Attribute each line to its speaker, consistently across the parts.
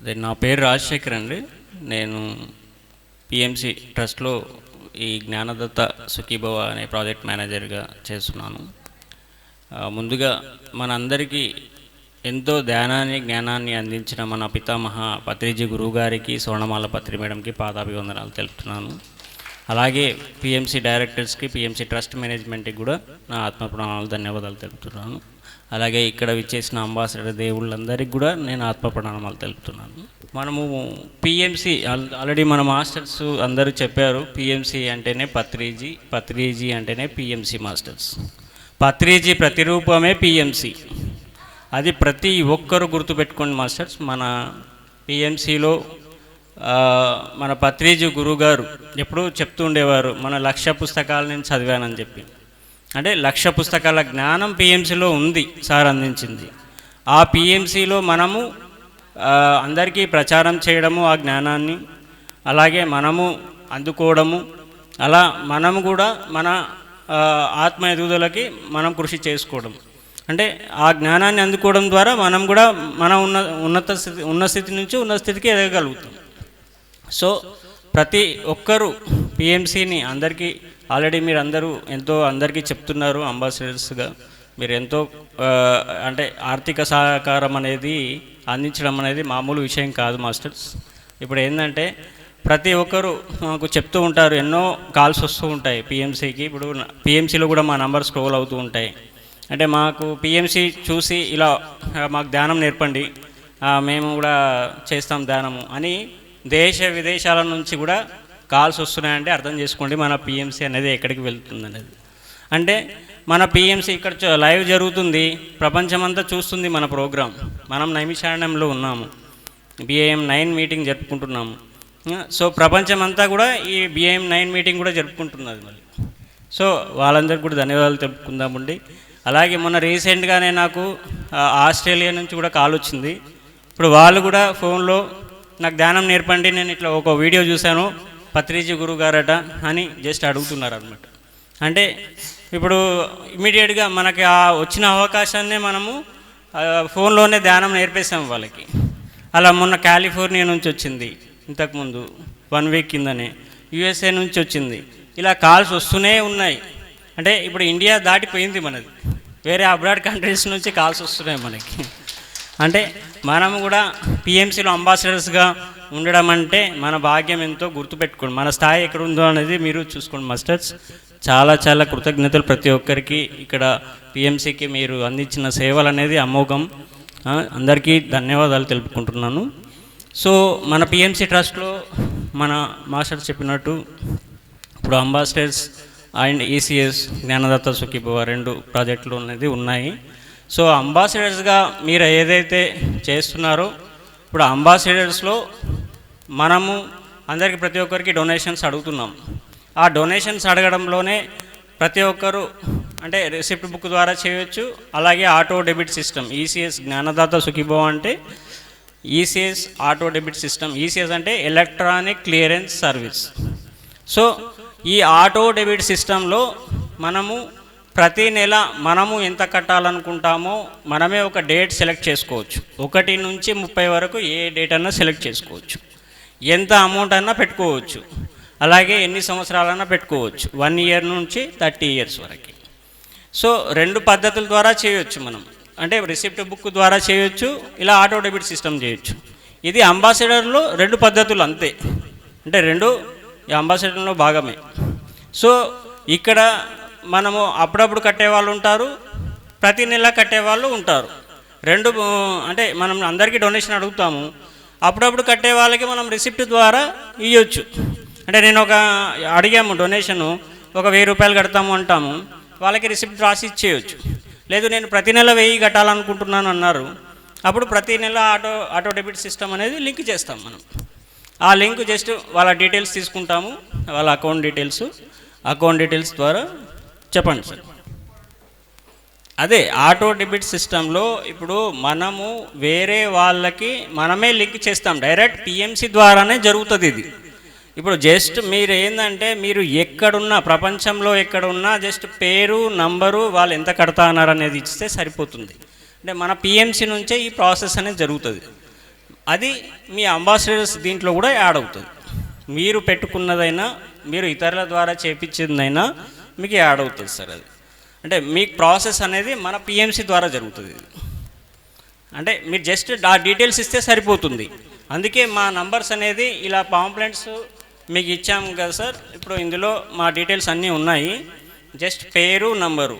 Speaker 1: నా పేరు రాజశేఖర్ అండి. నేను పిఎంసి ట్రస్ట్లో ఈ జ్ఞానదత్త సుఖీభవ అనే ప్రాజెక్ట్ మేనేజర్గా చేస్తున్నాను. ముందుగా మనందరికీ ఎంతో జ్ఞానాన్ని అందించిన మన పితామహ పత్రిజీ గురువు గారికి, స్వర్ణమాల పత్రి మేడంకి పాదాభివందనాలు తెలుపుతున్నాను. అలాగే పిఎంసి డైరెక్టర్స్కి, పిఎంసి ట్రస్ట్ మేనేజ్మెంట్కి కూడా నా ఆత్మప్రణామాలు, ధన్యవాదాలు తెలుపుతున్నాను. అలాగే ఇక్కడ విచ్చేసిన అంబాసిడర్ దేవుళ్ళందరికీ కూడా నేను ఆత్మప్రణామాలు తెలుపుతున్నాను. మనము పిఎంసి ఆల్రెడీ మన మాస్టర్స్ అందరూ చెప్పారు. పిఎంసి అంటేనే పత్రిజీ, పత్రిజీ అంటేనే పిఎంసి మాస్టర్స్. పత్రిజీ ప్రతిరూపమే పిఎంసి. అది ప్రతి ఒక్కరూ గుర్తుపెట్టుకోండి మాస్టర్స్. మన పిఎంసిలో మన పత్రిజీ గురువుగారు ఎప్పుడూ చెప్తూ ఉండేవారు, మన 1,00,000 పుస్తకాలు నేను చదివానని చెప్పి. అంటే 1,00,000 పుస్తకాల జ్ఞానం పిఎంసిలో ఉంది, సార్ అందించింది. ఆ పిఎంసిలో మనము అందరికీ ప్రచారం చేయడము, ఆ జ్ఞానాన్ని అలాగే మనము అందుకోవడము, అలా మనము కూడా మన ఆత్మ ఎదుగుదలకి మనం కృషి చేసుకోవడం. అంటే ఆ జ్ఞానాన్ని అందుకోవడం ద్వారా మనం కూడా మన ఉన్న స్థితి నుంచి ఉన్న స్థితికి ఎదగలుగుతాం. సో ప్రతి ఒక్కరూ పిఎంసిని అందరికీ ఆల్రెడీ మీరు అందరికీ చెప్తున్నారు. అంబాసిడర్స్గా మీరు ఎంతో అంటే ఆర్థిక సహకారం అనేది అందించడం అనేది మామూలు విషయం కాదు మాస్టర్స్. ఇప్పుడు ఏంటంటే ప్రతి ఒక్కరు మాకు చెప్తూ ఉంటారు, ఎన్నో కాల్స్ వస్తూ ఉంటాయి పిఎంసికి. ఇప్పుడు పిఎంసిలో కూడా మా నంబర్ స్క్రోల్ అవుతూ ఉంటాయి. అంటే మాకు పిఎంసి చూసి ఇలా మాకు ధ్యానం నేర్పండి, మేము కూడా చేస్తాం ధ్యానము అని దేశ విదేశాల నుంచి కూడా కాల్స్ వస్తున్నాయంటే అర్థం చేసుకోండి మన పిఎంసి అనేది ఎక్కడికి వెళ్తుంది అనేది. అంటే మన పిఎంసి ఇక్కడ లైవ్ జరుగుతుంది, ప్రపంచమంతా చూస్తుంది మన ప్రోగ్రాం. మనం నైమిషారణ్యంలో ఉన్నాము, బిఏఎం 9 మీటింగ్ జరుపుకుంటున్నాము. సో ప్రపంచమంతా కూడా ఈ బిఏఎం 9 మీటింగ్ కూడా జరుపుకుంటున్నది మళ్ళీ. సో వాళ్ళందరికీ కూడా ధన్యవాదాలు తెలుపుకుందామండి. అలాగే మొన్న రీసెంట్గానే నాకు ఆస్ట్రేలియా నుంచి కూడా కాల్ వచ్చింది. ఇప్పుడు వాళ్ళు కూడా ఫోన్లో నాకు ధ్యానం నేర్పండి, నేను ఇట్లా ఒక వీడియో చూశాను, పత్రిజీ గురువు గారట అని జస్ట్ అడుగుతున్నారు అనమాట. అంటే ఇప్పుడు ఇమీడియట్గా మనకి ఆ వచ్చిన అవకాశాన్నే మనము ఫోన్లోనే ధ్యానం నేర్పేసాము వాళ్ళకి. అలా మొన్న కాలిఫోర్నియా నుంచి వచ్చింది, ఇంతకుముందు 1 వీక్ కిందనే యుఎస్ఏ నుంచి వచ్చింది. ఇలా కాల్స్ వస్తూనే ఉన్నాయి. అంటే ఇప్పుడు ఇండియా దాటిపోయింది మనది, వేరే అబ్రాడ్ కంట్రీస్ నుంచి కాల్స్ వస్తున్నాయి మనకి. అంటే మనము కూడా పిఎంసిలో అంబాసిడర్స్గా ఉండడం అంటే మన భాగ్యం ఎంతో గుర్తుపెట్టుకోండి. మన స్థాయి ఎక్కడ ఉందో అనేది మీరు చూసుకోండి మాస్టర్స్. చాలా చాలా కృతజ్ఞతలు ప్రతి ఒక్కరికి. ఇక్కడ పిఎంసికి మీరు అందించిన సేవలు అనేది అమోఘం. అందరికీ ధన్యవాదాలు తెలుపుకుంటున్నాను. సో మన పిఎంసి ట్రస్ట్లో మన మాస్టర్స్ చెప్పినట్టు ఇప్పుడు అంబాసిడర్స్ అండ్ ఈసీఎస్ జ్ఞానదత్త సుఖీభవ 2 ప్రాజెక్టులు అనేది ఉన్నాయి. సో అంబాసిడర్స్గా మీరు ఏదైతే చేస్తున్నారో, ఇప్పుడు అంబాసిడర్స్లో మనము అందరికీ ప్రతి ఒక్కరికి డొనేషన్స్ అడుగుతున్నాం. ఆ డొనేషన్స్ అడగడంలోనే ప్రతి ఒక్కరు అంటే రిసిప్ట్ బుక్ ద్వారా చేయొచ్చు. అలాగే ఆటో డెబిట్ సిస్టమ్, ఈసీఎస్ జ్ఞానదాత సుఖీభవ అంటే ECS auto debit system. ECS అంటే ఎలక్ట్రానిక్ క్లియరెన్స్ సర్వీస్. సో ఈ ఆటో డెబిట్ సిస్టంలో మనము ప్రతి నెల మనము ఎంత కట్టాలనుకుంటామో మనమే ఒక డేట్ సెలెక్ట్ చేసుకోవచ్చు. 1 నుంచి 30 వరకు ఏ డేట్ అన్నా సెలెక్ట్ చేసుకోవచ్చు. ఎంత అమౌంట్ అన్నా పెట్టుకోవచ్చు. అలాగే ఎన్ని సంవత్సరాలన్నా పెట్టుకోవచ్చు, 1 ఇయర్ నుంచి 30 ఇయర్స్ వరకు. సో 2 పద్ధతుల ద్వారా చేయొచ్చు మనం. అంటే రిసిప్ట్ బుక్ ద్వారా చేయొచ్చు, ఇలా ఆటో డెబిట్ సిస్టమ్ చేయొచ్చు. ఇది అంబాసిడర్లో 2 పద్ధతులు అంతే. అంటే 2 అంబాసిడర్లో భాగమే. సో ఇక్కడ మనము అప్పుడప్పుడు కట్టేవాళ్ళు ఉంటారు, ప్రతి నెల కట్టేవాళ్ళు ఉంటారు. 2 అంటే మనం అందరికీ డొనేషన్ అడుగుతాము, అప్పుడప్పుడు కట్టే వాళ్ళకి మనం రిసిప్ట్ ద్వారా ఇవ్వచ్చు. అంటే నేను అడిగాము డొనేషను, ఒక 1000 రూపాయలు కడతాము అంటాము, వాళ్ళకి రిసిప్ట్ రాసి ఇచ్చేయచ్చు. లేదు నేను ప్రతి నెల 1000 కట్టాలనుకుంటున్నాను అన్నారు, అప్పుడు ప్రతి నెల ఆటో డెబిట్ సిస్టమ్ అనేది లింక్ చేస్తాం మనం. ఆ లింక్ జస్ట్ వాళ్ళ డీటెయిల్స్ తీసుకుంటాము, వాళ్ళ అకౌంట్ డీటెయిల్స్ ద్వారా చెప్పండి సార్. అదే ఆటో డెబిట్ సిస్టంలో ఇప్పుడు మనము వేరే వాళ్ళకి మనమే లింక్ చేస్తాం, డైరెక్ట్ పిఎంసి ద్వారానే జరుగుతుంది ఇది. ఇప్పుడు జస్ట్ మీరు ఏంటంటే మీరు ఎక్కడున్నా ప్రపంచంలో ఎక్కడున్నా జస్ట్ పేరు నంబరు వాళ్ళు ఎంత కడతా అన్నారు అనేది ఇస్తే సరిపోతుంది. అంటే మన పిఎంసి నుంచే ఈ ప్రాసెస్ అనేది జరుగుతుంది. అది మీ అంబాసిడర్స్ దీంట్లో కూడా యాడ్ అవుతుంది. మీరు పెట్టుకున్నదైనా మీరు ఇతరుల ద్వారా చేపించిందైనా మీకు యాడ్ అవుతుంది సార్. అది అంటే మీకు ప్రాసెస్ అనేది మన పిఎంసి ద్వారా జరుగుతుంది. అంటే మీరు జస్ట్ ఆ డీటెయిల్స్ ఇస్తే సరిపోతుంది. అందుకే మా నంబర్స్ అనేది ఇలా పాంప్లెంట్స్ మీకు ఇచ్చాము కదా సార్. ఇప్పుడు ఇందులో మా డీటెయిల్స్ అన్నీ ఉన్నాయి. జస్ట్ పేరు నంబరు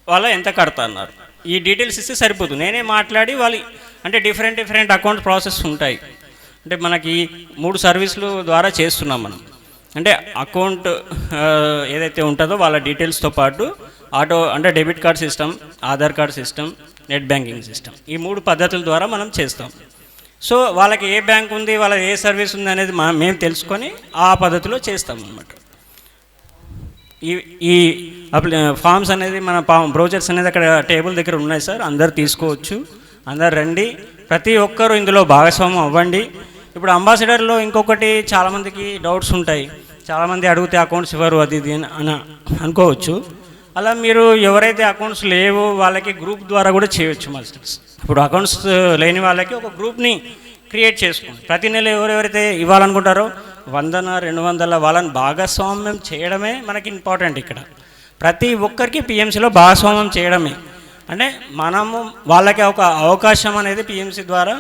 Speaker 1: వాళ్ళ ఎంత కడతా అన్నారు, ఈ డీటెయిల్స్ ఇస్తే సరిపోతుంది. నేనే మాట్లాడి వాళ్ళు అంటే డిఫరెంట్ అకౌంట్ ప్రాసెస్ ఉంటాయి. అంటే మనకి 3 సర్వీసులు ద్వారా చేస్తున్నాం మనం. అంటే అకౌంట్ ఏదైతే ఉంటుందో వాళ్ళ డీటెయిల్స్తో పాటు అంటే debit card system, Aadhaar card system, net banking system, ఈ 3 పద్ధతుల ద్వారా మనం చేస్తాం. సో వాళ్ళకి ఏ బ్యాంక్ ఉంది, వాళ్ళకి ఏ సర్వీస్ ఉంది అనేది మేము తెలుసుకొని ఆ పద్ధతిలో చేస్తాం అన్నమాట. ఈ ఫామ్స్ అనేది మన బ్రౌచర్స్ అనేది అక్కడ టేబుల్ దగ్గర ఉన్నాయి సార్. అందరు తీసుకోవచ్చు, అందరు రండి, ప్రతి ఒక్కరూ ఇందులో భాగస్వామ్యం అవ్వండి. ఇప్పుడు అంబాసిడర్లో ఇంకొకటి చాలామందికి డౌట్స్ ఉంటాయి. చాలామంది అడిగితే అకౌంట్స్ ఇవ్వరు అది ఇది అని అనుకోవచ్చు. అలా మీరు ఎవరైతే అకౌంట్స్ లేవో వాళ్ళకి గ్రూప్ ద్వారా కూడా చేయవచ్చు మాస్టర్స్. ఇప్పుడు అకౌంట్స్ లేని వాళ్ళకి ఒక గ్రూప్ని క్రియేట్ చేసుకోండి. ప్రతి నెల ఎవరెవరైతే ఇవ్వాలనుకుంటారో 100-200 వాళ్ళని భాగస్వామ్యం చేయడమే మనకి ఇంపార్టెంట్. ఇక్కడ ప్రతి ఒక్కరికి పిఎంసిలో భాగస్వామ్యం చేయడమే. అంటే మనము వాళ్ళకి ఒక అవకాశం అనేది పిఎంసి ద్వారా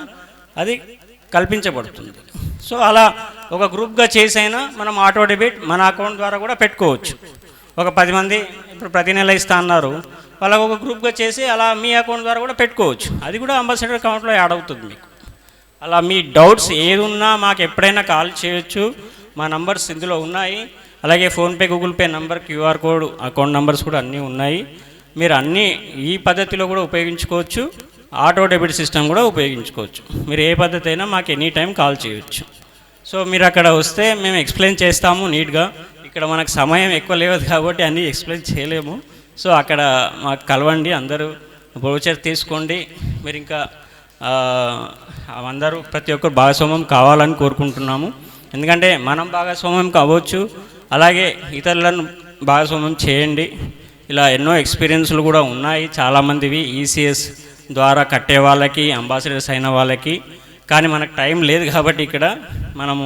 Speaker 1: అది కల్పించబడుతుంది. సో అలా ఒక గ్రూప్గా చేసైనా మనం ఆటో డెబిట్ మన అకౌంట్ ద్వారా కూడా పెట్టుకోవచ్చు. ఒక 10 మంది ఇప్పుడు ప్రతి నెల ఇస్తా అన్నారు, వాళ్ళకు ఒక గ్రూప్గా చేసి అలా మీ అకౌంట్ ద్వారా కూడా పెట్టుకోవచ్చు. అది కూడా అంబాసిడర్ అకౌంట్లో యాడ్ అవుతుంది మీకు. అలా మీ డౌట్స్ ఏది ఉన్నా మాకు ఎప్పుడైనా కాల్ చేయొచ్చు. మా నంబర్స్ ఇందులో ఉన్నాయి. అలాగే PhonePe, Google pay number, QR code, account numbers కూడా అన్నీ ఉన్నాయి. మీరు అన్నీ ఈ పద్ధతిలో కూడా ఉపయోగించుకోవచ్చు. ఆటో డెబిట్ సిస్టమ్ కూడా ఉపయోగించుకోవచ్చు. మీరు ఏ పద్ధతి అయినా మాకు ఎనీ టైం కాల్ చేయొచ్చు. సో మీరు అక్కడ వస్తే మేము ఎక్స్ప్లెయిన్ చేస్తాము నీట్గా. ఇక్కడ మనకు సమయం ఎక్కువ లేదు కాబట్టి అన్నీ ఎక్స్ప్లెయిన్ చేయలేము. సో అక్కడ మాకు కలవండి, అందరూ బ్రౌచర్ తీసుకోండి. మీరు ఇంకా అందరూ ప్రతి ఒక్కరు భాగస్వామ్యం కావాలని కోరుకుంటున్నాము. ఎందుకంటే మనం భాగస్వామ్యం కావచ్చు, అలాగే ఇతరులను భాగస్వామ్యం చేయండి. ఇలా ఎన్నో ఎక్స్పీరియన్స్లు కూడా ఉన్నాయి చాలామందివి, ఈసీఎస్ ద్వారా కట్టే వాళ్ళకి, అంబాసిడర్స్ అయిన వాళ్ళకి. కానీ మనకు టైం లేదు కాబట్టి ఇక్కడ మనము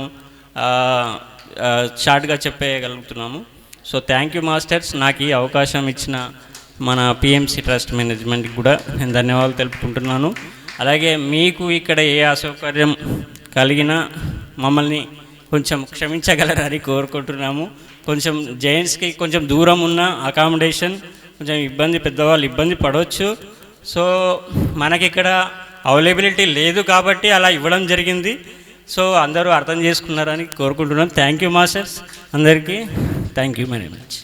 Speaker 1: షార్ట్గా చెప్పగలుగుతున్నాము. So thank you masters. నాకు ఈ అవకాశం ఇచ్చిన మన పిఎంసి ట్రస్ట్ మేనేజ్మెంట్కి కూడా నేను ధన్యవాదాలు తెలుపుకుంటున్నాను. అలాగే మీకు ఇక్కడ ఏ అసౌకర్యం కలిగినా మమ్మల్ని కొంచెం క్షమించగలరని కోరుకుంటున్నాము. కొంచెం జైంట్స్కి కొంచెం దూరం ఉన్న అకామిడేషన్ కొంచెం పెద్దవాళ్ళు ఇబ్బంది పడవచ్చు. సో మనకి ఇక్కడ అవైలబిలిటీ లేదు కాబట్టి అలా ఇవ్వడం జరిగింది. సో అందరూ అర్థం చేసుకున్నారని కోరుకుంటున్నాం. థ్యాంక్ యూ మాస్టర్స్, అందరికీ థ్యాంక్ యూ వెరీ మచ్.